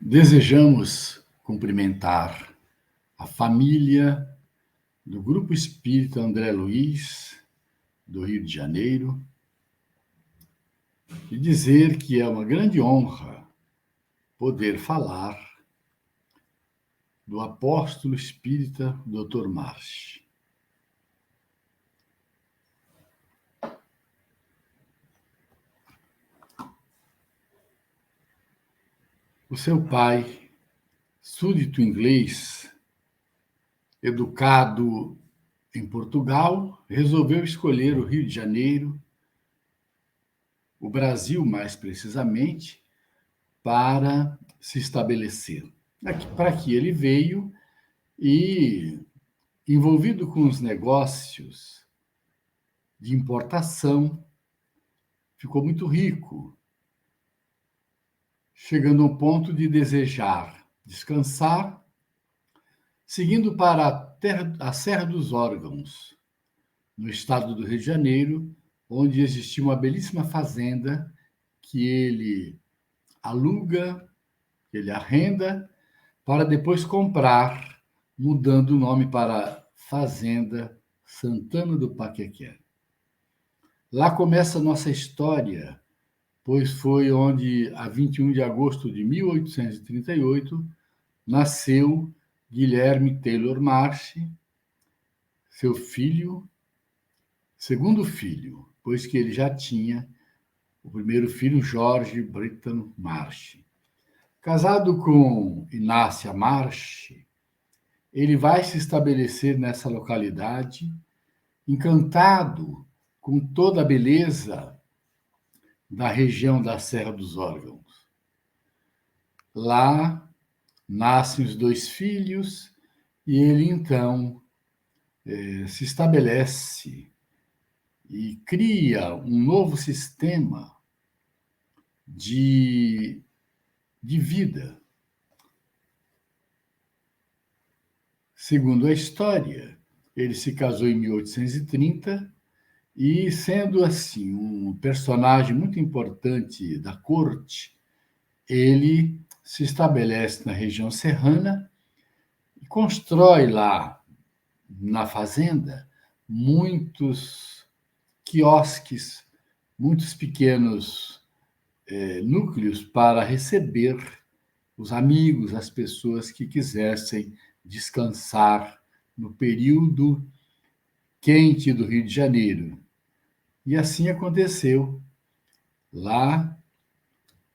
Desejamos cumprimentar a família do Grupo Espírita André Luiz, do Rio de Janeiro, e dizer que é uma grande honra poder falar do apóstolo espírita Dr. Marsh. O seu pai, súdito inglês, educado em Portugal, resolveu escolher o Rio de Janeiro, o Brasil mais precisamente, para se estabelecer. Para que ele veio e, envolvido com os negócios de importação, ficou muito rico, chegando ao ponto de desejar descansar, seguindo para a Serra dos Órgãos, no estado do Rio de Janeiro, onde existia uma belíssima fazenda que ele aluga, que ele arrenda, para depois comprar, mudando o nome para Fazenda Santana do Paquequé. Lá começa a nossa história, pois foi onde, a 21 de agosto de 1838, nasceu Guilherme Taylor Marsh, seu filho, segundo filho, pois que ele já tinha o primeiro filho, George Britton Marsh. Casado com Inácia Marsh, ele vai se estabelecer nessa localidade, encantado com toda a beleza da região da Serra dos Órgãos. Lá nascem os dois filhos e ele, então, se estabelece e cria um novo sistema de vida. Segundo a história, ele se casou em 1830 e, sendo assim um personagem muito importante da corte, ele se estabelece na região serrana e constrói lá, na fazenda, muitos quiosques, muitos pequenos núcleos para receber os amigos, as pessoas que quisessem descansar no período quente do Rio de Janeiro. E assim aconteceu. Lá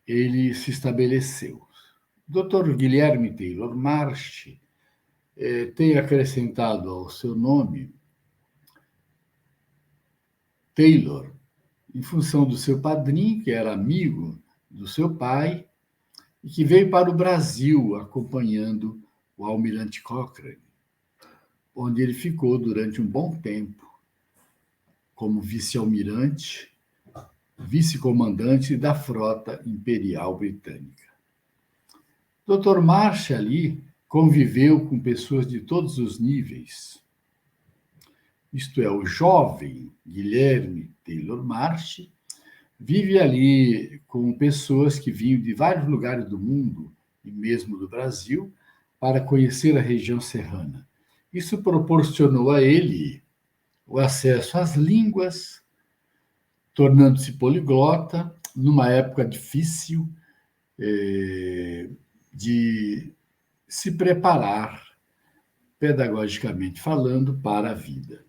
ele se estabeleceu. Dr. Guilherme Taylor Marsh tem acrescentado ao seu nome Taylor, em função do seu padrinho, que era amigo do seu pai, e que veio para o Brasil acompanhando o almirante Cochrane, onde ele ficou durante um bom tempo como vice-almirante, vice-comandante da frota imperial britânica. Dr. Marsh ali conviveu com pessoas de todos os níveis. Isto é, o jovem Guilherme Taylor Marsh vive ali com pessoas que vinham de vários lugares do mundo e mesmo do Brasil para conhecer a região serrana. Isso proporcionou a ele o acesso às línguas, tornando-se poliglota numa época difícil de se preparar, pedagogicamente falando, para a vida.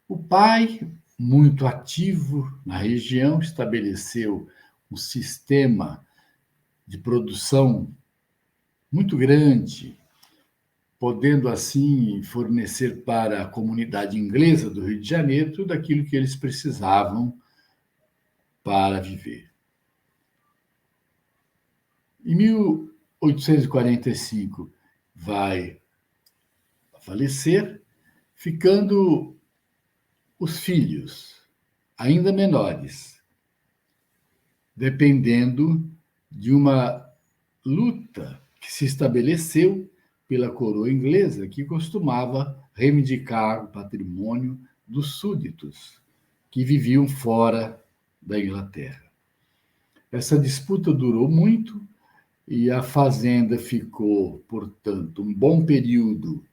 O pai, muito ativo na região, estabeleceu um sistema de produção muito grande, podendo assim fornecer para a comunidade inglesa do Rio de Janeiro tudo aquilo que eles precisavam para viver. Em 1845 vai falecer, ficando os filhos, ainda menores, dependendo de uma luta que se estabeleceu pela coroa inglesa, que costumava reivindicar o patrimônio dos súditos que viviam fora da Inglaterra. Essa disputa durou muito e a fazenda ficou, portanto, um bom período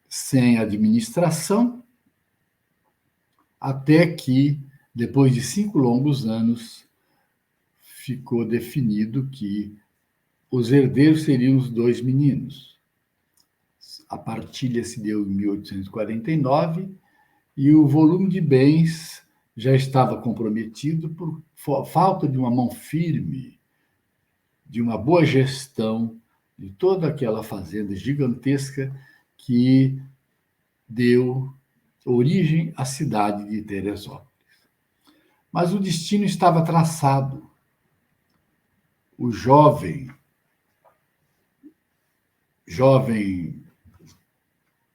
sem administração, até que, depois de 5 longos anos, ficou definido que os herdeiros seriam os 2 meninos. A partilha se deu em 1849 e o volume de bens já estava comprometido por falta de uma mão firme, de uma boa gestão de toda aquela fazenda gigantesca que deu origem à cidade de Teresópolis. Mas o destino estava traçado. O jovem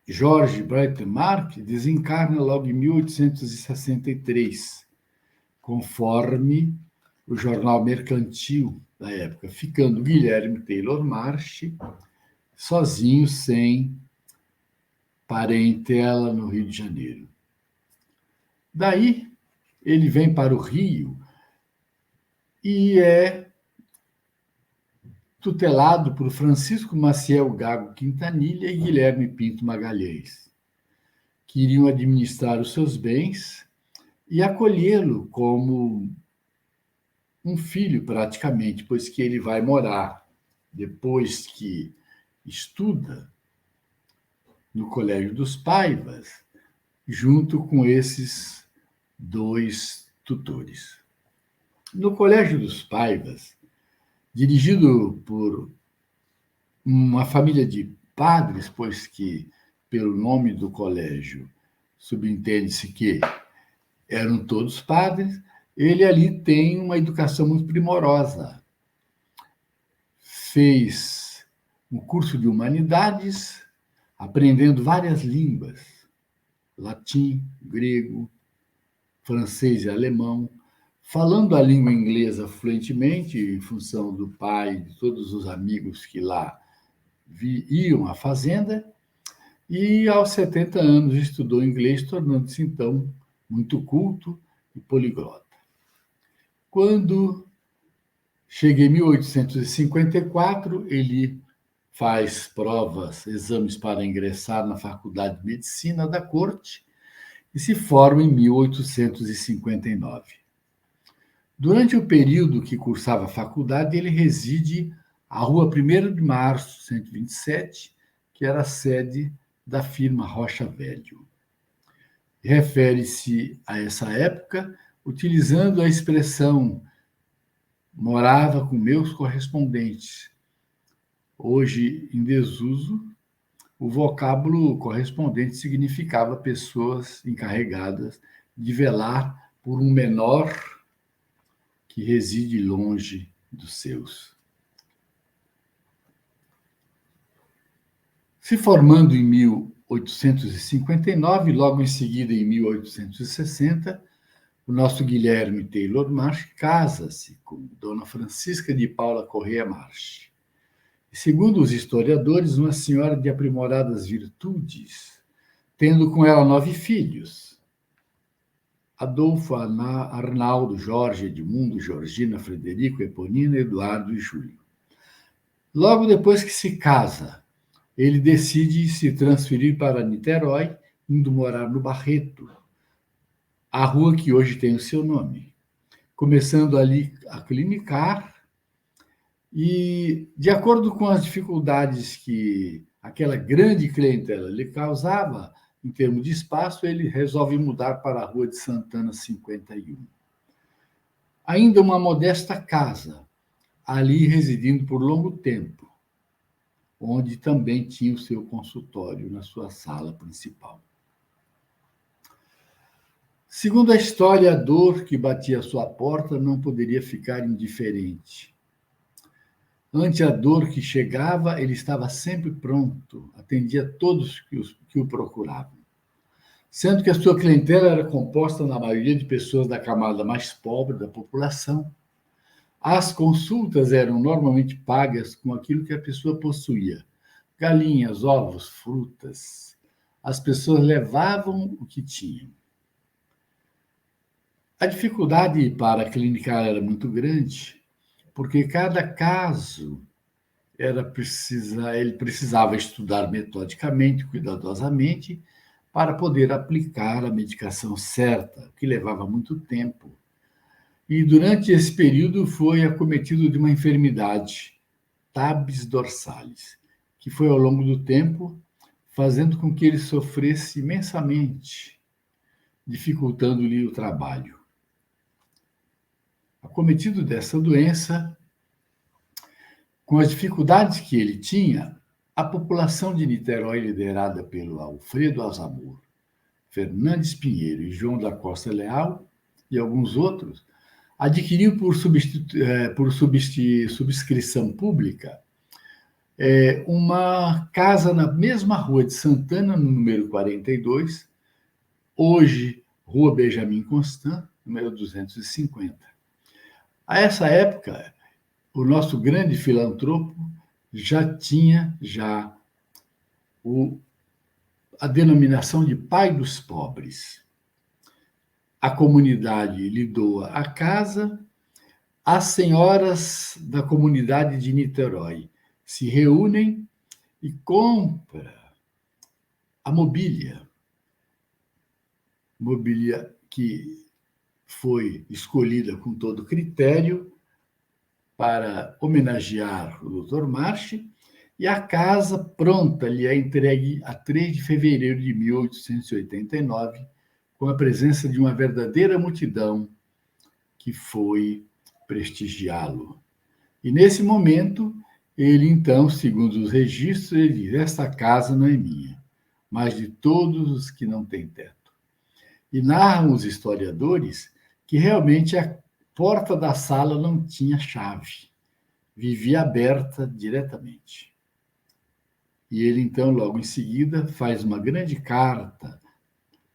Jorge Breitmark desencarna logo em 1863, conforme o jornal mercantil da época, ficando Guilherme Taylor Marsh sozinho, sem parentela, no Rio de Janeiro. Daí, ele vem para o Rio e é tutelado por Francisco Maciel Gago Quintanilha e Guilherme Pinto Magalhães, que iriam administrar os seus bens e acolhê-lo como um filho, praticamente, pois que ele vai morar, depois que estuda no Colégio dos Paivas, junto com esses 2 tutores. No Colégio dos Paivas, dirigido por uma família de padres, pois que, pelo nome do colégio, subentende-se que eram todos padres, ele ali tem uma educação muito primorosa. Fez um curso de humanidades, aprendendo várias línguas, latim, grego, francês e alemão, falando a língua inglesa fluentemente, em função do pai e de todos os amigos que lá iam à fazenda, e aos 70 anos estudou inglês, tornando-se então muito culto e poliglota. Quando chega em 1854, ele faz provas, exames para ingressar na Faculdade de Medicina da Corte e se forma em 1859. Durante o período que cursava a faculdade, ele reside à Rua 1º de Março, 127, que era a sede da firma Rocha Velho. Refere-se a essa época utilizando a expressão morava com meus correspondentes. Hoje, em desuso, o vocábulo correspondente significava pessoas encarregadas de velar por um menor que reside longe dos seus. Se formando em 1859, logo em seguida, em 1860, o nosso Guilherme Taylor Marsh casa-se com Dona Francisca de Paula Correia Marsh. E, segundo os historiadores, uma senhora de aprimoradas virtudes, tendo com ela 9 filhos: Adolfo, Arnaldo, Jorge, Edmundo, Georgina, Frederico, Eponina, Eduardo e Júlio. Logo depois que se casa, ele decide se transferir para Niterói, indo morar no Barreto, a rua que hoje tem o seu nome, começando ali a clinicar e, de acordo com as dificuldades que aquela grande clientela lhe causava, em termos de espaço, ele resolve mudar para a Rua de Santana 51. Ainda uma modesta casa, ali residindo por longo tempo, onde também tinha o seu consultório na sua sala principal. Segundo a história, a dor que batia à sua porta não poderia ficar indiferente. Ante a dor que chegava, ele estava sempre pronto, atendia todos que o procuravam. Sendo que a sua clientela era composta, na maioria, de pessoas da camada mais pobre da população, as consultas eram normalmente pagas com aquilo que a pessoa possuía: galinhas, ovos, frutas. As pessoas levavam o que tinham. A dificuldade para clinicar era muito grande, porque cada caso ele precisava estudar metodicamente, cuidadosamente, para poder aplicar a medicação certa, o que levava muito tempo. E durante esse período foi acometido de uma enfermidade, tabes dorsalis, que foi ao longo do tempo fazendo com que ele sofresse imensamente, dificultando-lhe o trabalho. Acometido dessa doença, com as dificuldades que ele tinha, a população de Niterói, liderada pelo Alfredo Azamor, Fernandes Pinheiro e João da Costa Leal e alguns outros, adquiriu por subscrição pública uma casa na mesma rua de Santana, no número 42, hoje Rua Benjamin Constant, número 250. A essa época, o nosso grande filantropo já tinha a denominação de pai dos pobres. A comunidade lhe doa a casa, as senhoras da comunidade de Niterói se reúnem e compram a mobília que foi escolhida com todo critério para homenagear o Dr. March, e a casa pronta lhe é entregue a 3 de fevereiro de 1889, com a presença de uma verdadeira multidão que foi prestigiá-lo. E nesse momento, ele então, segundo os registros, ele diz: esta casa não é minha, mas de todos os que não têm teto. E narram os historiadores que realmente a porta da sala não tinha chave, vivia aberta diretamente. E ele, então, logo em seguida, faz uma grande carta,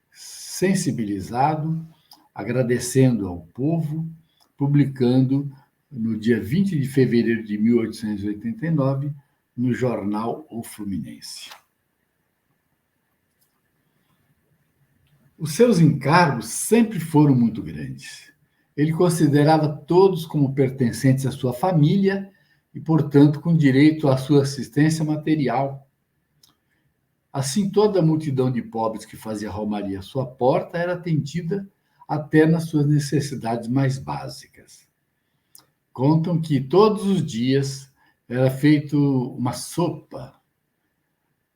sensibilizado, agradecendo ao povo, publicando no dia 20 de fevereiro de 1889, no jornal O Fluminense. Os seus encargos sempre foram muito grandes. Ele considerava todos como pertencentes à sua família e, portanto, com direito à sua assistência material. Assim, toda a multidão de pobres que fazia romaria à sua porta era atendida até nas suas necessidades mais básicas. Contam que todos os dias era feita uma sopa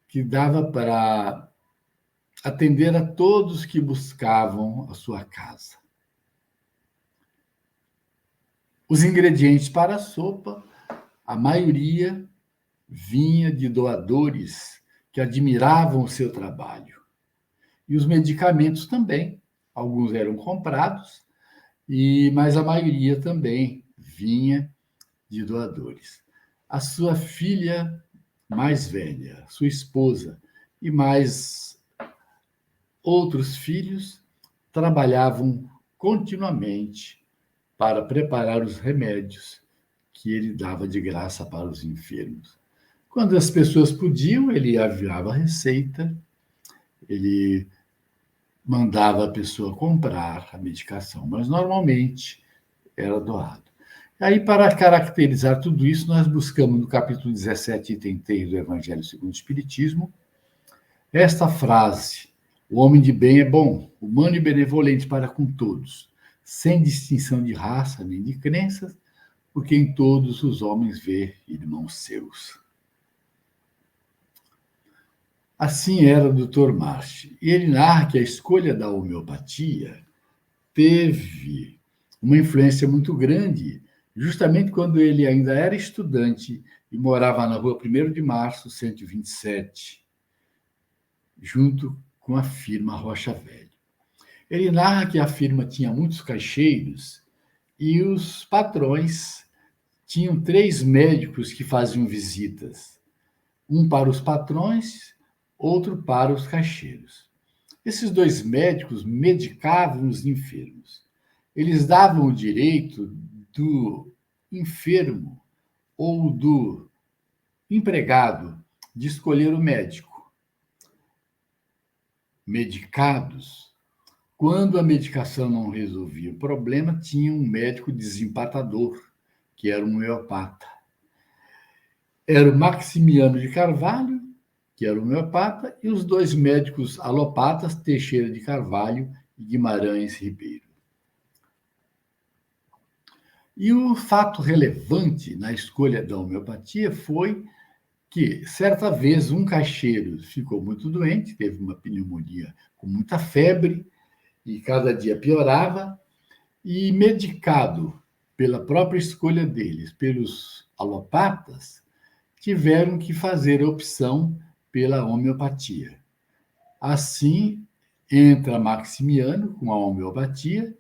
que dava para atender a todos que buscavam a sua casa. Os ingredientes para a sopa, a maioria vinha de doadores que admiravam o seu trabalho. E os medicamentos também, alguns eram comprados, mas a maioria também vinha de doadores. A sua filha mais velha, sua esposa e mais outros filhos trabalhavam continuamente para preparar os remédios que ele dava de graça para os enfermos. Quando as pessoas podiam, ele aviava a receita, ele mandava a pessoa comprar a medicação, mas normalmente era doado. Aí, para caracterizar tudo isso, nós buscamos no capítulo 17, item 3 do Evangelho segundo o Espiritismo, esta frase: o homem de bem é bom, humano e benevolente para com todos, sem distinção de raça nem de crenças, porque em todos os homens vê irmãos seus. Assim era o Dr. March. E ele narra que a escolha da homeopatia teve uma influência muito grande, justamente quando ele ainda era estudante e morava na rua 1º de Março, 127, junto com a firma Rocha Velho. Ele narra que a firma tinha muitos caixeiros e os patrões tinham 3 médicos que faziam visitas. Um para os patrões, outro para os caixeiros. Esses 2 médicos medicavam os enfermos. Eles davam o direito do enfermo ou do empregado de escolher o médico. Medicados, Quando a medicação não resolvia o problema, tinha um médico desempatador, que era um homeopata. Era o Maximiano de Carvalho, que era homeopata, e os dois médicos alopatas, Teixeira de Carvalho e Guimarães Ribeiro. E o fato relevante na escolha da homeopatia foi que, certa vez, um caixeiro ficou muito doente, teve uma pneumonia com muita febre, e cada dia piorava, e medicado pela própria escolha deles, pelos alopatas, tiveram que fazer a opção pela homeopatia. Assim, entra Maximiano com a homeopatia,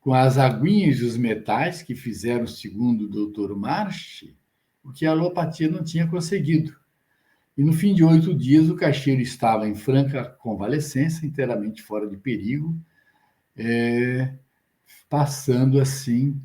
com as aguinhas e os metais que fizeram, segundo o doutor March, o que a alopatia não tinha conseguido. E no fim de 8 dias, o caixeiro estava em franca convalescença, inteiramente fora de perigo, passando assim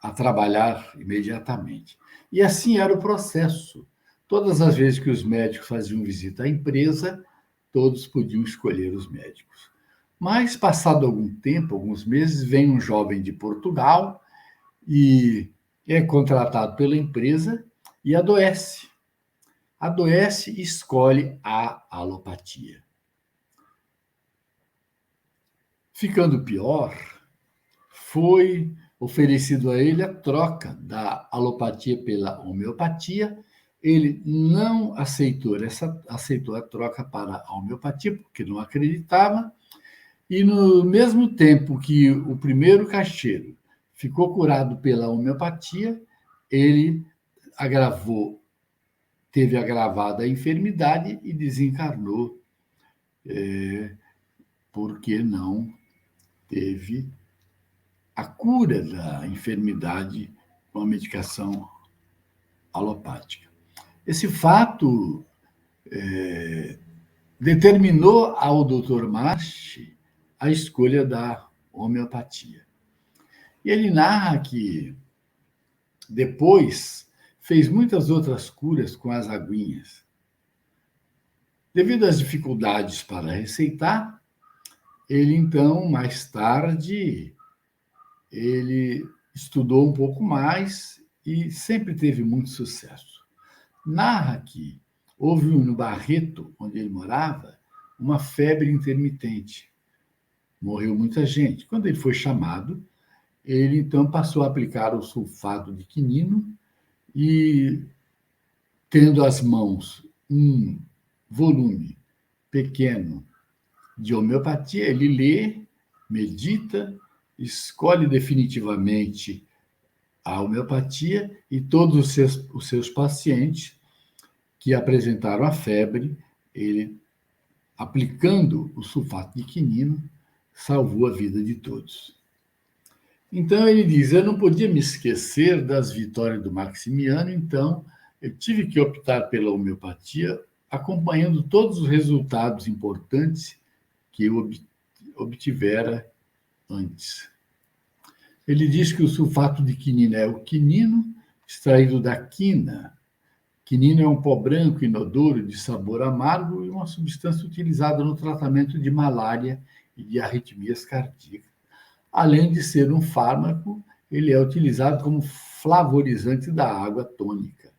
a trabalhar imediatamente. E assim era o processo. Todas as vezes que os médicos faziam visita à empresa, todos podiam escolher os médicos. Mas, passado algum tempo, alguns meses, vem um jovem de Portugal e é contratado pela empresa e adoece. Adoece e escolhe a alopatia. Ficando pior, foi oferecido a ele a troca da alopatia pela homeopatia. Ele não aceitou a troca para a homeopatia, porque não acreditava, e no mesmo tempo que o primeiro caixeiro ficou curado pela homeopatia, ele teve agravada a enfermidade e desencarnou, porque não teve a cura da enfermidade com a medicação alopática. Esse fato determinou ao Dr. March a escolha da homeopatia. E ele narra que depois fez muitas outras curas com as aguinhas. Devido às dificuldades para receitar, ele então, mais tarde, ele estudou um pouco mais e sempre teve muito sucesso. Narra que houve no Barreto, onde ele morava, uma febre intermitente. Morreu muita gente. Quando ele foi chamado, ele então passou a aplicar o sulfato de quinino e, tendo às mãos um volume pequeno de homeopatia, ele lê, medita, escolhe definitivamente a homeopatia e todos os seus pacientes que apresentaram a febre, ele, aplicando o sulfato de quinino, salvou a vida de todos. Então ele diz: eu não podia me esquecer das vitórias do Maximiano, então eu tive que optar pela homeopatia, acompanhando todos os resultados importantes que eu obtivera antes. Ele diz que o sulfato de quinino é o quinino, extraído da quina. Quinino é um pó branco inodoro de sabor amargo e uma substância utilizada no tratamento de malária e de arritmias cardíacas. Além de ser um fármaco, ele é utilizado como flavorizante da água tônica.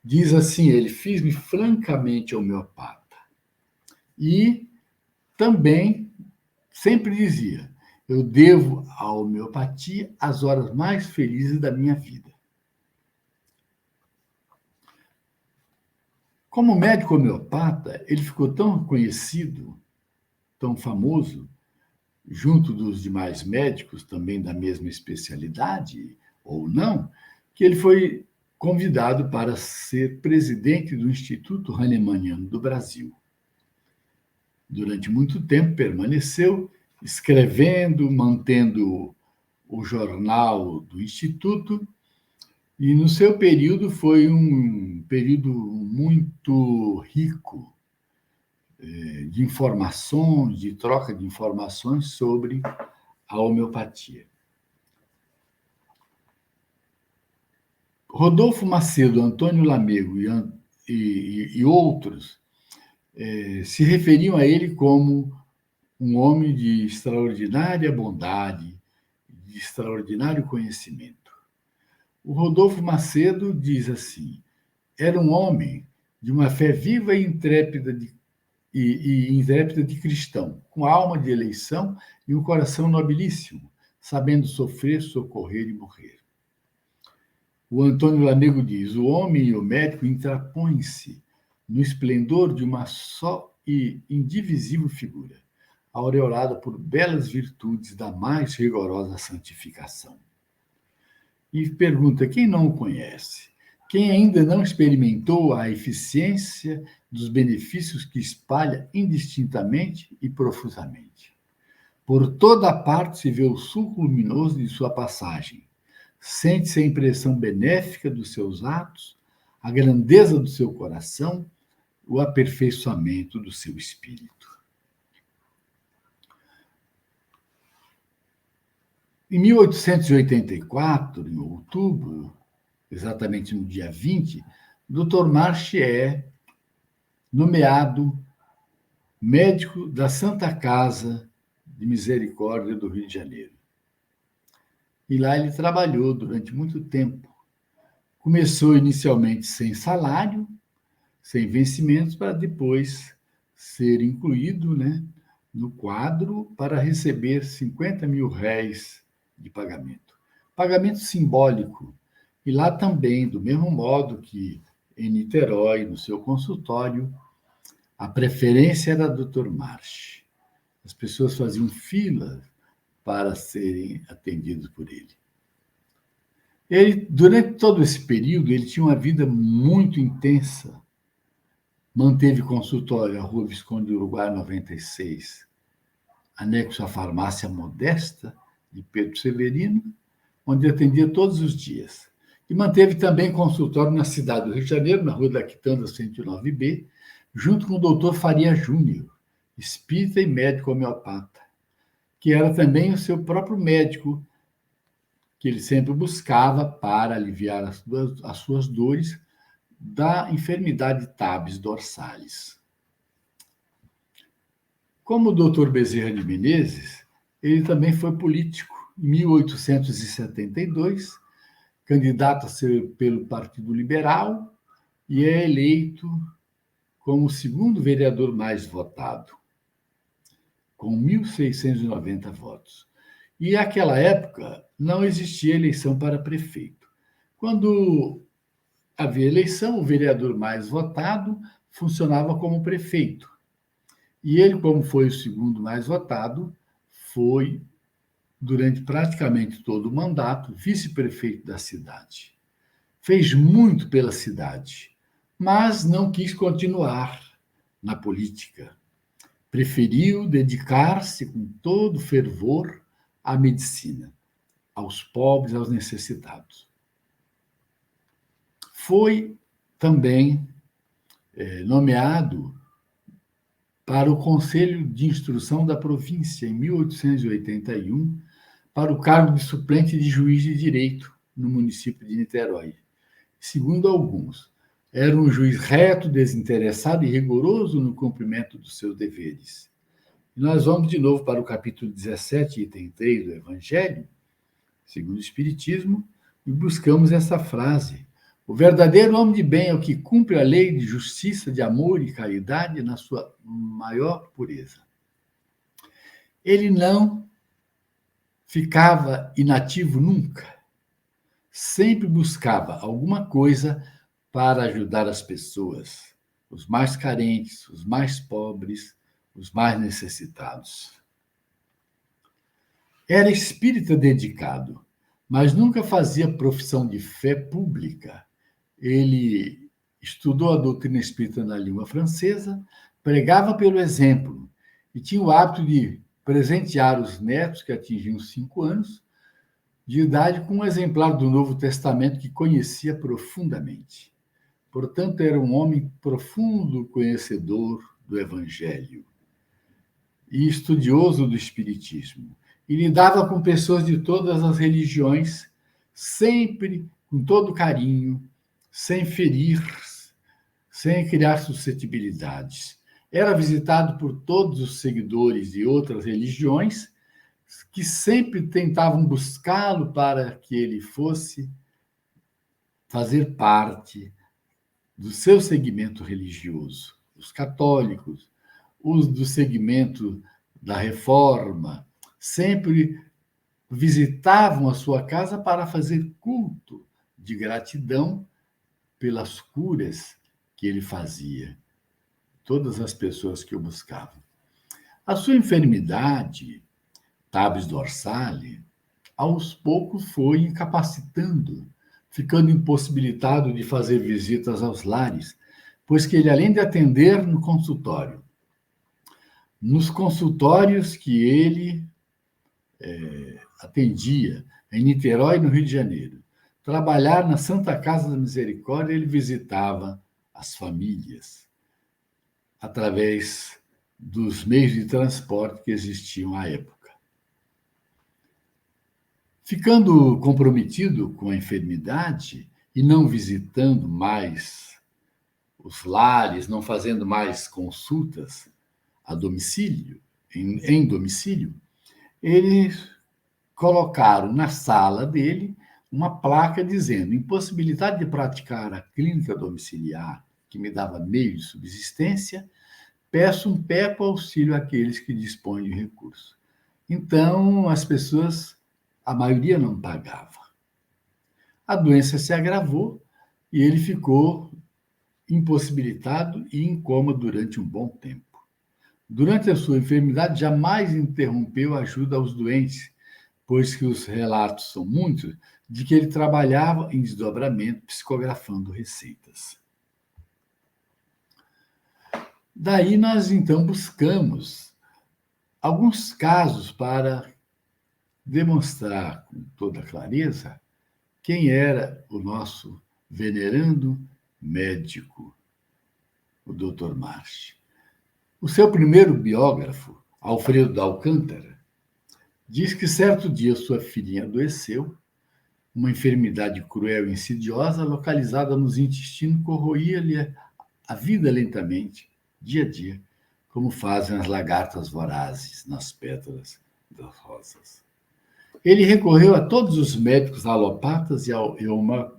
Diz assim ele: fiz-me francamente homeopata. E também sempre dizia: eu devo à homeopatia as horas mais felizes da minha vida. Como médico homeopata, ele ficou tão conhecido, tão famoso, junto dos demais médicos, também da mesma especialidade, ou não, que ele foi convidado para ser presidente do Instituto Hahnemanniano do Brasil. Durante muito tempo permaneceu escrevendo, mantendo o jornal do Instituto, e no seu período foi um período muito rico de informações, de troca de informações sobre a homeopatia. Rodolfo Macedo, Antônio Lamego e outros se referiam a ele como um homem de extraordinária bondade, de extraordinário conhecimento. O Rodolfo Macedo diz assim: era um homem de uma fé viva e intrépida de cristão, com alma de eleição e um coração nobilíssimo, sabendo sofrer, socorrer e morrer. O Antônio Lanego diz: o homem e o médico intrapõem-se no esplendor de uma só e indivisível figura, aureolada por belas virtudes da mais rigorosa santificação. E pergunta: quem não o conhece? Quem ainda não experimentou a eficiência dos benefícios que espalha indistintamente e profusamente? Por toda parte se vê o sulco luminoso de sua passagem. Sente-se a impressão benéfica dos seus atos, a grandeza do seu coração, o aperfeiçoamento do seu espírito. Em 1884, em outubro, exatamente no dia 20, Dr. March é nomeado médico da Santa Casa de Misericórdia do Rio de Janeiro. E lá ele trabalhou durante muito tempo. Começou inicialmente sem salário, sem vencimentos, para depois ser incluído, no quadro para receber 50 mil réis de pagamento. Pagamento simbólico. E lá também, do mesmo modo que em Niterói, no seu consultório, a preferência era Dr. March. As pessoas faziam fila para serem atendidos por ele. Ele, durante todo esse período, ele tinha uma vida muito intensa. Manteve consultório à Rua Visconde do Uruguai 96, anexo à farmácia modesta de Pedro Severino, onde atendia todos os dias. E manteve também consultório na cidade do Rio de Janeiro, na Rua da Quitanda 109B, junto com o doutor Faria Júnior, espírita e médico homeopata, que era também o seu próprio médico, que ele sempre buscava para aliviar as suas dores da enfermidade tabes dorsalis. Como o doutor Bezerra de Menezes, ele também foi político. Em 1872, candidato a ser pelo Partido Liberal e é eleito como o segundo vereador mais votado, com 1.690 votos. E naquela época não existia eleição para prefeito. Quando havia eleição, o vereador mais votado funcionava como prefeito. E ele, como foi o segundo mais votado, foi, durante praticamente todo o mandato, vice-prefeito da cidade. Fez muito pela cidade, mas não quis continuar na política. Preferiu dedicar-se com todo fervor à medicina, aos pobres, aos necessitados. Foi também nomeado para o Conselho de Instrução da província, em 1881, para o cargo de suplente de juiz de direito no município de Niterói. Segundo alguns, era um juiz reto, desinteressado e rigoroso no cumprimento dos seus deveres. E nós vamos de novo para o capítulo 17, item 3 do Evangelho, segundo o Espiritismo, e buscamos essa frase: o verdadeiro homem de bem é o que cumpre a lei de justiça, de amor e caridade na sua maior pureza. Ele não ficava inativo nunca. Sempre buscava alguma coisa para ajudar as pessoas, os mais carentes, os mais pobres, os mais necessitados. Era espírita dedicado, mas nunca fazia profissão de fé pública. Ele estudou a doutrina espírita na língua francesa, pregava pelo exemplo e tinha o hábito de presentear os netos, que atingiam 5 anos de idade, com um exemplar do Novo Testamento que conhecia profundamente. Portanto, era um homem profundo conhecedor do Evangelho e estudioso do Espiritismo. E lidava com pessoas de todas as religiões, sempre com todo carinho, sem ferir, sem criar suscetibilidades. Era visitado por todos os seguidores de outras religiões que sempre tentavam buscá-lo para que ele fosse fazer parte do seu segmento religioso. Os católicos, os do segmento da Reforma, sempre visitavam a sua casa para fazer culto de gratidão pelas curas que ele fazia. Todas as pessoas que o buscavam. A sua enfermidade, tabes dorsale, aos poucos foi incapacitando, ficando impossibilitado de fazer visitas aos lares, pois que ele, além de atender no consultório, nos consultórios que ele atendia em Niterói, no Rio de Janeiro, trabalhar na Santa Casa da Misericórdia, ele visitava as famílias através dos meios de transporte que existiam à época. Ficando comprometido com a enfermidade e não visitando mais os lares, não fazendo mais consultas a domicílio, em domicílio, eles colocaram na sala dele uma placa dizendo: impossibilidade de praticar a clínica domiciliar, que me dava meio de subsistência, peço um perpétuo auxílio àqueles que dispõem de recursos. Então, as pessoas, a maioria não pagava. A doença se agravou e ele ficou impossibilitado e em coma durante um bom tempo. Durante a sua enfermidade, jamais interrompeu a ajuda aos doentes, pois que os relatos são muitos de que ele trabalhava em desdobramento, psicografando receitas. Daí nós, então, buscamos alguns casos para demonstrar com toda clareza quem era o nosso venerando médico, o Dr. March. O seu primeiro biógrafo, Alfredo de Alcântara, diz que certo dia sua filhinha adoeceu, uma enfermidade cruel e insidiosa localizada nos intestinos corroía-lhe a vida lentamente, dia a dia, como fazem as lagartas vorazes nas pétalas das rosas. Ele recorreu a todos os médicos alopatas e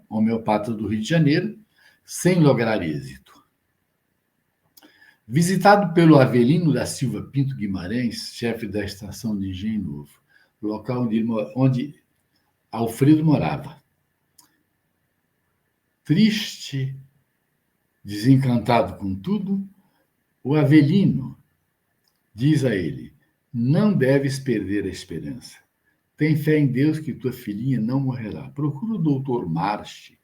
homeopatas do Rio de Janeiro, sem lograr êxito. Visitado pelo Avelino da Silva Pinto Guimarães, chefe da estação de Engenho Novo, local onde Alfredo morava. Triste, desencantado com tudo, o Avelino diz a ele: não deves perder a esperança. Tem fé em Deus que tua filhinha não morrerá. Procura o doutor Marche,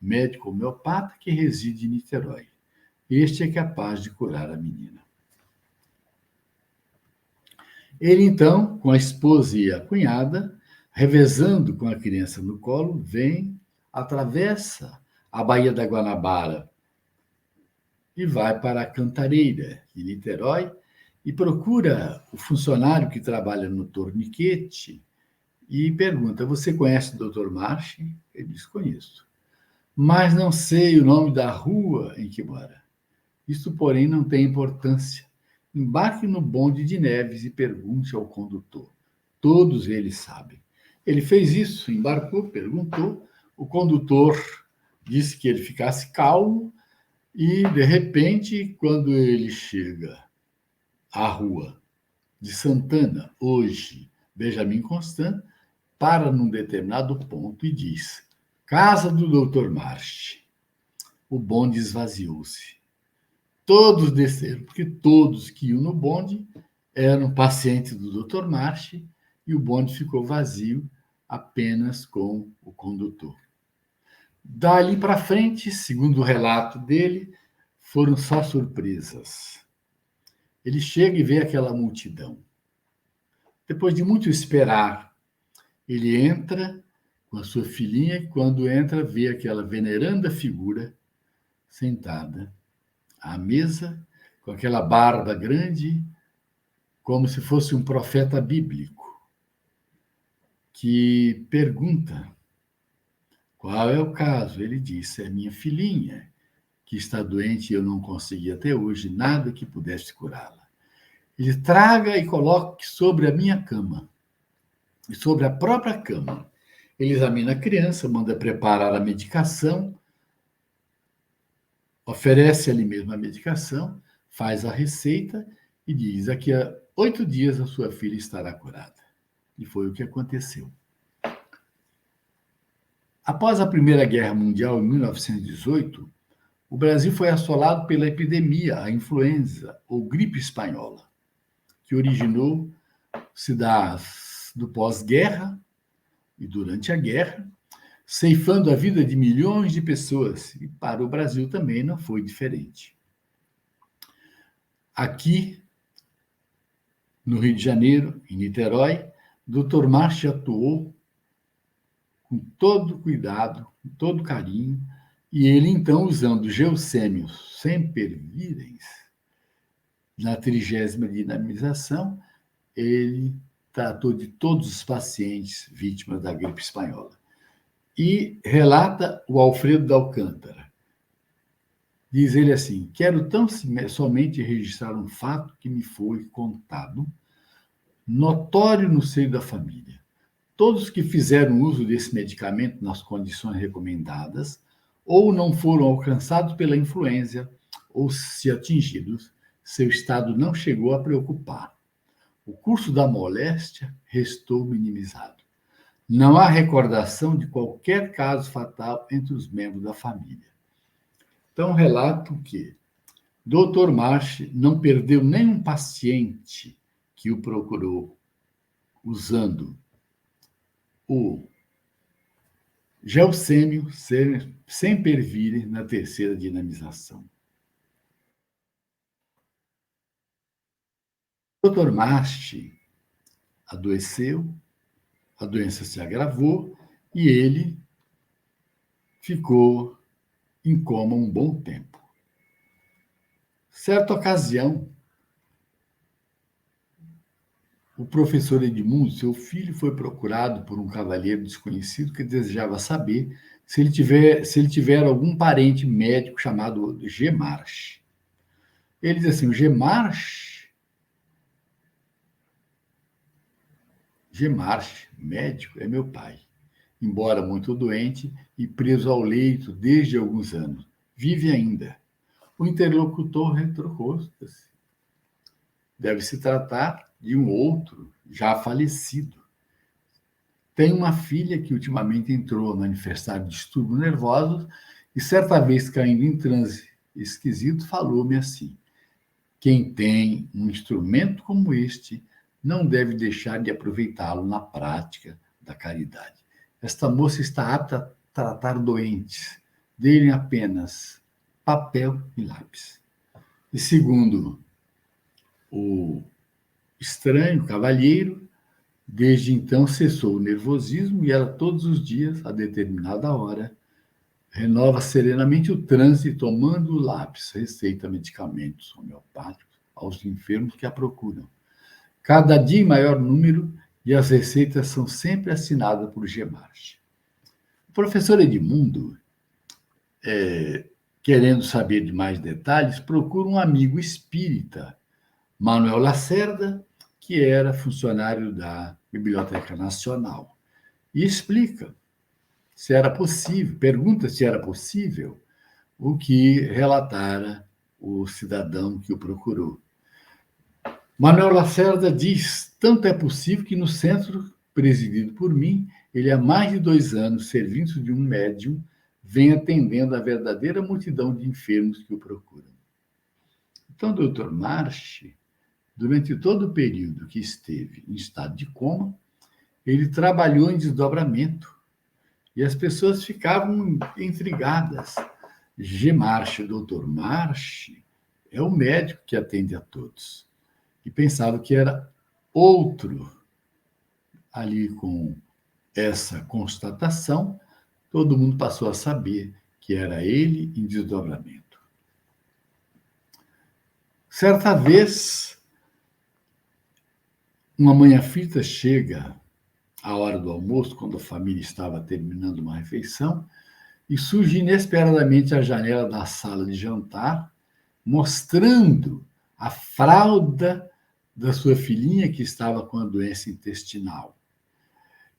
médico homeopata que reside em Niterói. Este é capaz de curar a menina. Ele, então, com a esposa e a cunhada, revezando com a criança no colo, vem, atravessa a Baía da Guanabara e vai para a Cantareira, em Niterói, e procura o funcionário que trabalha no torniquete e pergunta: você conhece o Dr. Marche? Ele diz: conheço, mas não sei o nome da rua em que mora. Isso, porém, não tem importância. Embarque no bonde de Neves e pergunte ao condutor. Todos eles sabem. Ele fez isso, embarcou, perguntou. O condutor disse que ele ficasse calmo e, de repente, quando ele chega à rua de Santana, hoje, Benjamin Constant, para num determinado ponto e diz: casa do Dr. Marche. O bonde esvaziou-se. Todos desceram, porque todos que iam no bonde eram pacientes do Dr. Marche e o bonde ficou vazio apenas com o condutor. Dali para frente, segundo o relato dele, foram só surpresas. Ele chega e vê aquela multidão. Depois de muito esperar, ele entra com a sua filhinha e, quando entra, vê aquela veneranda figura sentada à mesa, com aquela barba grande, como se fosse um profeta bíblico, que pergunta qual é o caso. Ele disse: é minha filhinha, que está doente e eu não consegui até hoje nada que pudesse curá-la. Ele traga e coloque sobre a minha cama, e sobre a própria cama. Ele examina a criança, manda preparar a medicação, oferece ali mesmo a medicação, faz a receita e diz: daqui a 8 dias a sua filha estará curada. E foi o que aconteceu. Após a Primeira Guerra Mundial, em 1918, o Brasil foi assolado pela epidemia, a influenza ou gripe espanhola, que originou-se do pós-guerra e durante a guerra, ceifando a vida de milhões de pessoas. E para o Brasil também não foi diferente. Aqui, no Rio de Janeiro, em Niterói, Dr. Marchi atuou com todo cuidado, com todo carinho, e ele, então, usando Gelsêmio sempervirens, na 30ª dinamização, ele tratou de todos os pacientes vítimas da gripe espanhola. E relata o Alfredo de Alcântara. Diz ele assim: quero tão somente registrar um fato que me foi contado, notório no seio da família. Todos que fizeram uso desse medicamento nas condições recomendadas, ou não foram alcançados pela influenza, ou se atingidos, seu estado não chegou a preocupar. O curso da moléstia restou minimizado. Não há recordação de qualquer caso fatal entre os membros da família. Então, relato que Dr. Marchi não perdeu nenhum paciente que o procurou usando o Gelsêmio sempervirens na 3ª dinamização. Dr. Marchi adoeceu, a doença se agravou e ele ficou em coma um bom tempo. Certa ocasião, o professor Edmundo, seu filho, foi procurado por um cavalheiro desconhecido que desejava saber se ele tiver algum parente médico chamado Gemarche. Ele diz assim: o Gemarche, médico, é meu pai, embora muito doente e preso ao leito desde alguns anos. Vive ainda. O interlocutor retrocou-se. Deve se tratar de um outro, já falecido. Tem uma filha que ultimamente entrou a manifestar distúrbios nervosos e, certa vez, caindo em transe esquisito, falou-me assim: quem tem um instrumento como este não deve deixar de aproveitá-lo na prática da caridade. Esta moça está apta a tratar doentes. Dê-lhe apenas papel e lápis. E segundo o estranho cavalheiro, desde então cessou o nervosismo e ela todos os dias, a determinada hora, renova serenamente o transe, tomando o lápis, receita medicamentos homeopáticos aos enfermos que a procuram. Cada dia em maior número, e as receitas são sempre assinadas por Gemarche. O professor Edmundo, querendo saber de mais detalhes, procura um amigo espírita, Manuel Lacerda, que era funcionário da Biblioteca Nacional, e explica se era possível, pergunta se era possível o que relatara o cidadão que o procurou. Manuel Lacerda diz: tanto é possível que no centro presidido por mim, ele há mais de 2 anos, servindo de um médium, vem atendendo a verdadeira multidão de enfermos que o procuram. Então, Dr. Marchi, durante todo o período que esteve em estado de coma, ele trabalhou em desdobramento e as pessoas ficavam intrigadas. Gemarche, Dr. Marchi, é o médico que atende a todos. E pensavam que era outro. Ali, com essa constatação, todo mundo passou a saber que era ele em desdobramento. Certa vez, uma manhã fita chega a hora do almoço, quando a família estava terminando uma refeição, e surge inesperadamente à janela da sala de jantar, mostrando a fralda da sua filhinha que estava com a doença intestinal.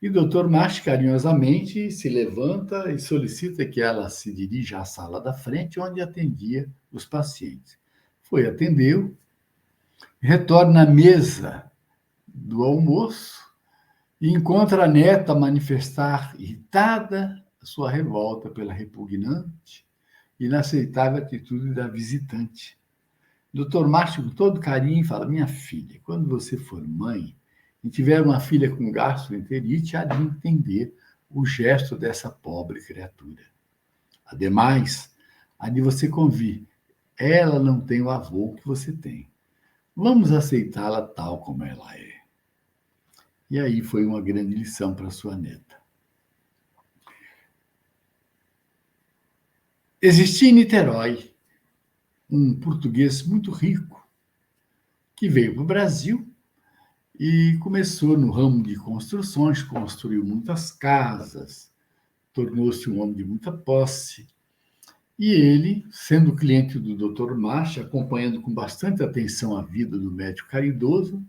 E o doutor March carinhosamente se levanta e solicita que ela se dirija à sala da frente, onde atendia os pacientes. Foi, atendeu, retorna à mesa do almoço e encontra a neta manifestar irritada a sua revolta pela repugnante e inaceitável atitude da visitante. O Dr. Márcio, com todo carinho, fala: minha filha, quando você for mãe e tiver uma filha com gastroenterite, há de entender o gesto dessa pobre criatura. Ademais, há de você convir, ela não tem o avô que você tem. Vamos aceitá-la tal como ela é. E aí foi uma grande lição para sua neta. Existia em Niterói um português muito rico que veio para o Brasil e começou no ramo de construções, construiu muitas casas, tornou-se um homem de muita posse. E ele, sendo cliente do Dr. March, acompanhando com bastante atenção a vida do médico caridoso,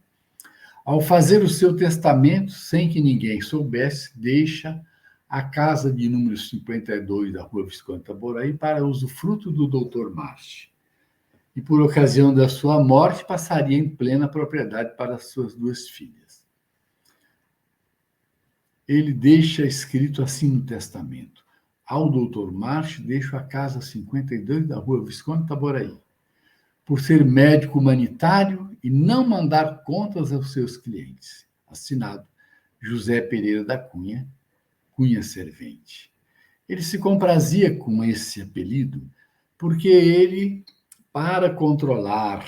ao fazer o seu testamento, sem que ninguém soubesse, deixa a casa de número 52 da Rua Visconde Itaboraí para usufruto do Dr. March. E, por ocasião da sua morte, passaria em plena propriedade para suas duas filhas. Ele deixa escrito assim no testamento: ao Dr. March, deixo a casa 52 da Rua Visconde Itaboraí, por ser médico humanitário e não mandar contas aos seus clientes. Assinado José Pereira da Cunha, Cunha Servente. Ele se comprazia com esse apelido porque ele, para controlar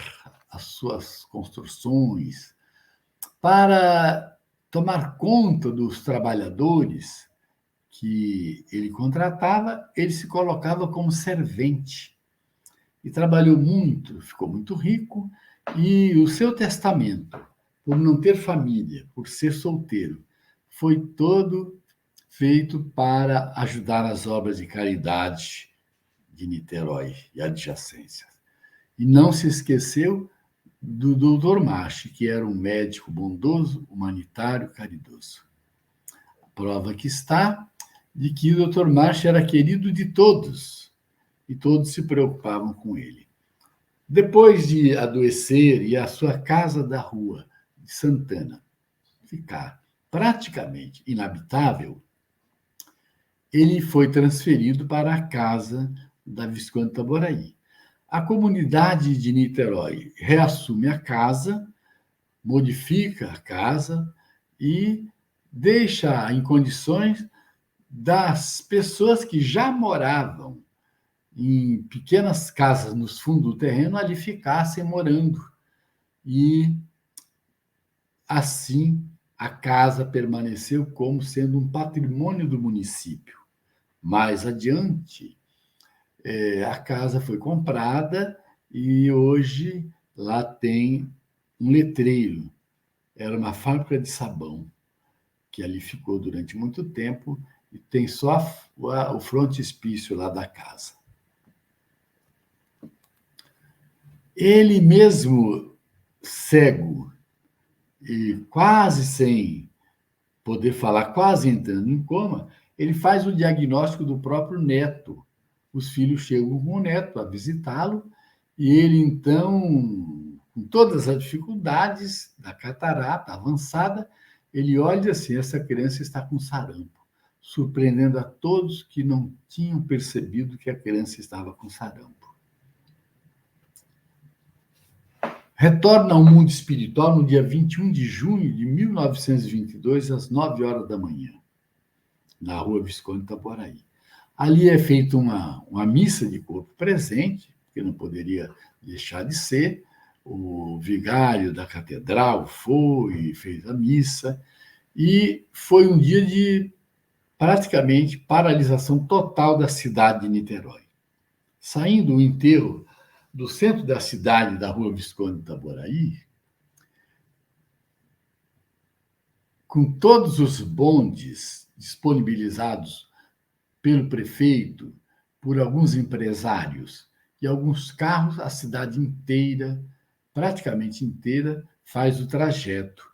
as suas construções, para tomar conta dos trabalhadores que ele contratava, ele se colocava como servente. E trabalhou muito, ficou muito rico, e o seu testamento, por não ter família, por ser solteiro, foi todo feito para ajudar as obras de caridade de Niterói e adjacências. E não se esqueceu do Dr. March, que era um médico bondoso, humanitário, caridoso. A prova que está de que o Dr. March era querido de todos, e todos se preocupavam com ele. Depois de adoecer e a sua casa da rua de Santana ficar praticamente inabitável, ele foi transferido para a casa da Visconde Itaboraí. A comunidade de Niterói reassume a casa, modifica a casa e deixa em condições das pessoas que já moravam em pequenas casas nos fundos do terreno ali ficassem morando. E assim a casa permaneceu como sendo um patrimônio do município. Mais adiante, a casa foi comprada e hoje lá tem um letreiro. Era uma fábrica de sabão que ali ficou durante muito tempo e tem só o frontispício lá da casa. Ele mesmo cego e quase sem poder falar, quase entrando em coma, ele faz o diagnóstico do próprio neto. Os filhos chegam com o neto a visitá-lo e ele, então, com todas as dificuldades da catarata avançada, ele olha assim: essa criança está com sarampo, surpreendendo a todos que não tinham percebido que a criança estava com sarampo. Retorna ao mundo espiritual no dia 21 de junho de 1922, às 9 horas da manhã, na Rua Visconde Itaboraí. Ali é feita uma missa de corpo presente, que não poderia deixar de ser. O vigário da catedral foi, fez a missa, e foi um dia de praticamente paralisação total da cidade de Niterói. Saindo o enterro do centro da cidade, da Rua Visconde Itaboraí, com todos os bondes disponibilizados pelo prefeito, por alguns empresários e alguns carros, a cidade inteira, praticamente inteira, faz o trajeto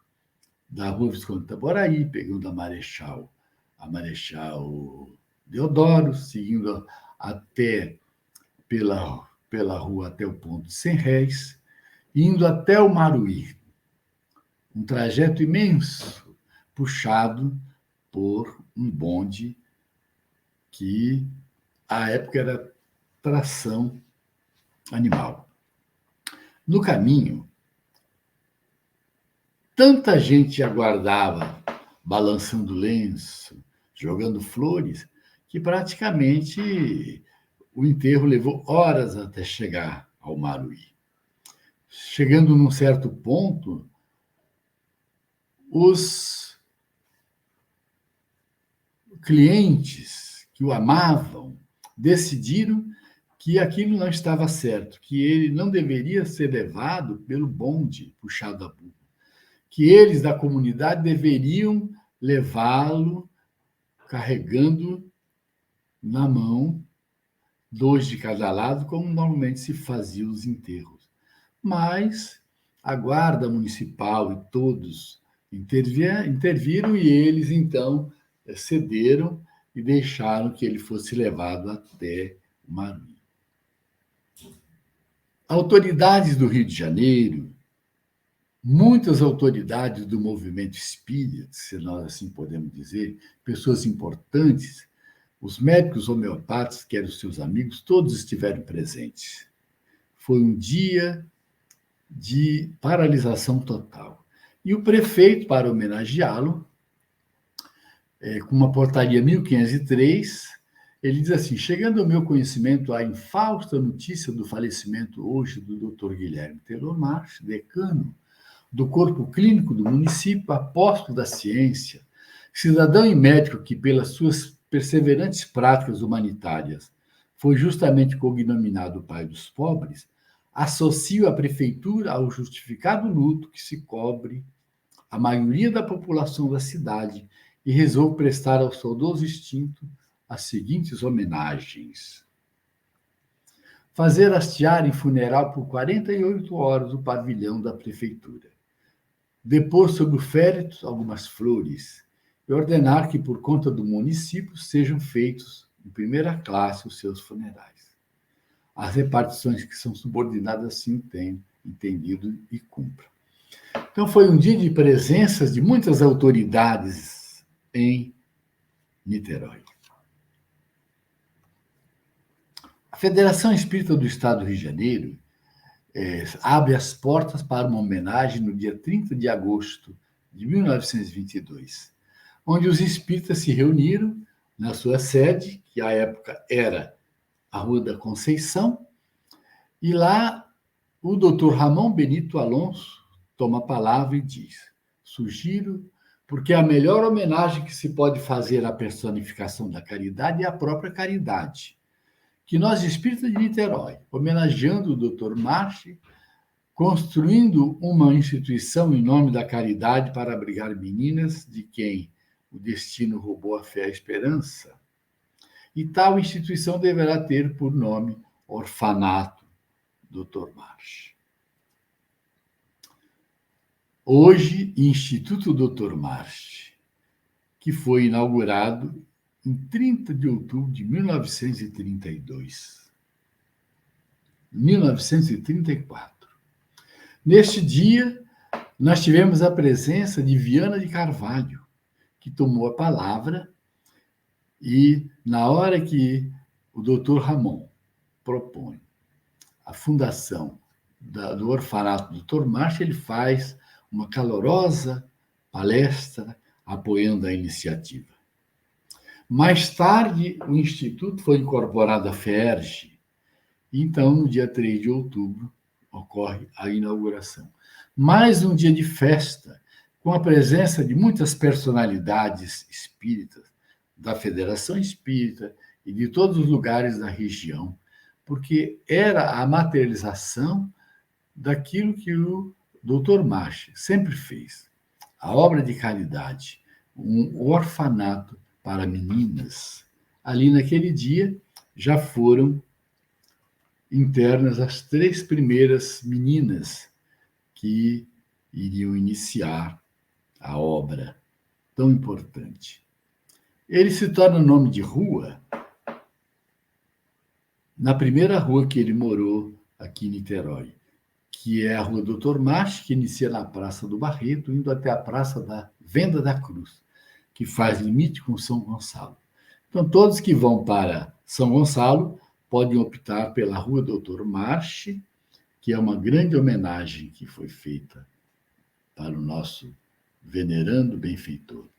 da Rua Visconde Itaboraí, pegando a Marechal Deodoro, seguindo até pela rua até o ponto de 100 réis, indo até o Maruí. Um trajeto imenso, puxado por um bonde que, à época, era tração animal. No caminho, tanta gente aguardava, balançando lenço, jogando flores, que praticamente o enterro levou horas até chegar ao Maruí. Chegando num certo ponto, os clientes que o amavam decidiram que aquilo não estava certo, que ele não deveria ser levado pelo bonde puxado a burro, que eles da comunidade deveriam levá-lo carregando na mão, dois de cada lado, como normalmente se fazia os enterros. Mas a guarda municipal e todos interviram e eles, então, cederam e deixaram que ele fosse levado até Maruí. Autoridades do Rio de Janeiro, muitas autoridades do movimento espírita, se nós assim podemos dizer, pessoas importantes, os médicos homeopatas, que eram seus amigos, todos estiveram presentes. Foi um dia de paralisação total. E o prefeito, para homenageá-lo, com uma portaria 1503, ele diz assim: chegando ao meu conhecimento a infausta notícia do falecimento hoje do Dr. Guilherme Telor March, decano do corpo clínico do município, apóstolo da ciência, cidadão e médico que, pelas suas perseverantes práticas humanitárias, foi justamente cognominado o pai dos pobres, associo a prefeitura ao justificado luto que se cobre a maioria da população da cidade e resolvo prestar ao saudoso extinto as seguintes homenagens. Fazer hastear em funeral por 48 horas o pavilhão da prefeitura. Depor sobre o féretro algumas flores e ordenar que, por conta do município, sejam feitos em primeira classe os seus funerais. As repartições que são subordinadas assim têm entendido e cumprem. Então, foi um dia de presenças de muitas autoridades em Niterói. A Federação Espírita do Estado do Rio de Janeiro abre as portas para uma homenagem no dia 30 de agosto de 1922, onde os espíritas se reuniram na sua sede, que à época era a Rua da Conceição, e lá o doutor Ramon Benito Alonso toma a palavra e diz: sugiro, porque a melhor homenagem que se pode fazer à personificação da caridade é a própria caridade, que nós, espíritas de Niterói, homenageando o Dr. March, construindo uma instituição em nome da caridade para abrigar meninas de quem o destino roubou a fé e a esperança, e tal instituição deverá ter por nome Orfanato Dr. March. Hoje, Instituto Dr. March, que foi inaugurado em 30 de outubro de 1932. 1934. Neste dia, nós tivemos a presença de Viana de Carvalho, que tomou a palavra e, na hora que o doutor Ramon propõe a fundação do orfanato do Dr. March, ele faz uma calorosa palestra apoiando a iniciativa. Mais tarde, o Instituto foi incorporado à FERJ, e então, no dia 3 de outubro, ocorre a inauguração. Mais um dia de festa, com a presença de muitas personalidades espíritas, da Federação Espírita e de todos os lugares da região, porque era a materialização daquilo que o Dr. March sempre fez. A obra de caridade, um orfanato para meninas ali naquele dia já foram internas as 3 primeiras meninas que iriam iniciar a obra tão importante. Ele se torna nome de rua na primeira rua que ele morou aqui em Niterói, que é a Rua Doutor March, que inicia na Praça do Barreto, indo até a Praça da Venda da Cruz, que faz limite com São Gonçalo. Então, todos que vão para São Gonçalo podem optar pela Rua Doutor March, que é uma grande homenagem que foi feita para o nosso venerando benfeitor.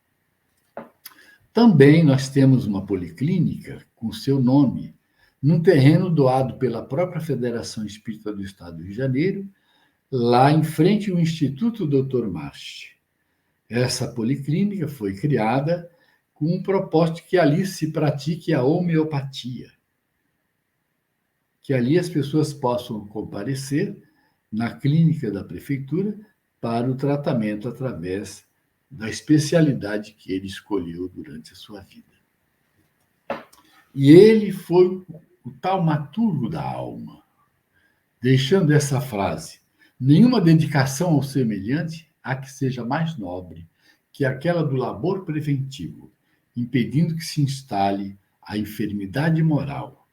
Também nós temos uma policlínica com seu nome, num terreno doado pela própria Federação Espírita do Estado do Rio de Janeiro, lá em frente ao Instituto Dr. March. Essa policlínica foi criada com um propósito que ali se pratique a homeopatia, que ali as pessoas possam comparecer na clínica da prefeitura para o tratamento através da especialidade que ele escolheu durante a sua vida. E ele foi o taumaturgo da alma, deixando essa frase: nenhuma dedicação ao semelhante há que seja mais nobre que aquela do labor preventivo, impedindo que se instale a enfermidade moral.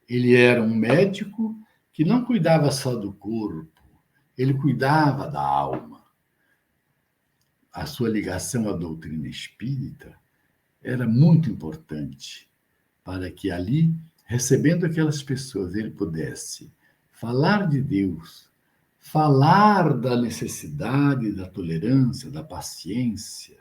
Ele era um médico que não cuidava só do corpo, ele cuidava da alma. A sua ligação à doutrina espírita era muito importante para que ali, recebendo aquelas pessoas, ele pudesse falar de Deus, falar da necessidade, da tolerância, da paciência,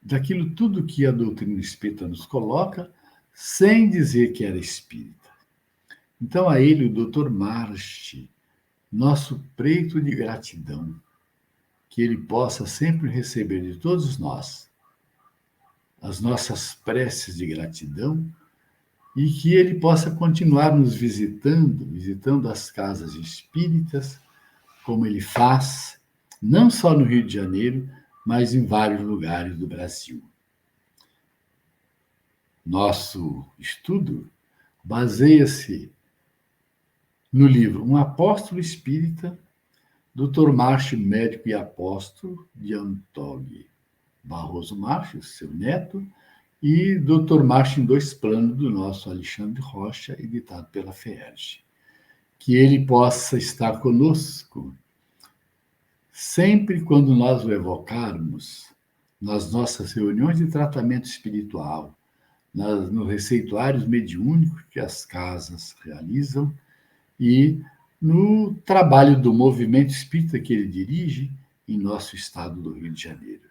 daquilo tudo que a doutrina espírita nos coloca, sem dizer que era espírita. Então, a ele, o Dr. March, nosso preito de gratidão, que ele possa sempre receber de todos nós as nossas preces de gratidão e que ele possa continuar nos visitando as casas espíritas, como ele faz, não só no Rio de Janeiro, mas em vários lugares do Brasil. Nosso estudo baseia-se no livro Um Apóstolo Espírita, Dr. March, médico e apóstolo, de Antônio Barroso March, seu neto, e Dr. March em Dois Planos, do nosso Alexandre Rocha, editado pela FEERJ. Que ele possa estar conosco sempre quando nós o evocarmos nas nossas reuniões de tratamento espiritual, nos receituários mediúnicos que as casas realizam e no trabalho do movimento espírita que ele dirige em nosso estado do Rio de Janeiro.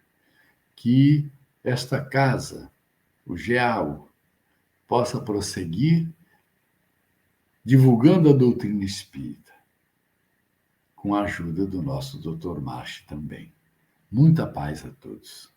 Que esta casa, o GEAU, possa prosseguir divulgando a doutrina espírita, com a ajuda do nosso Dr. March também. Muita paz a todos.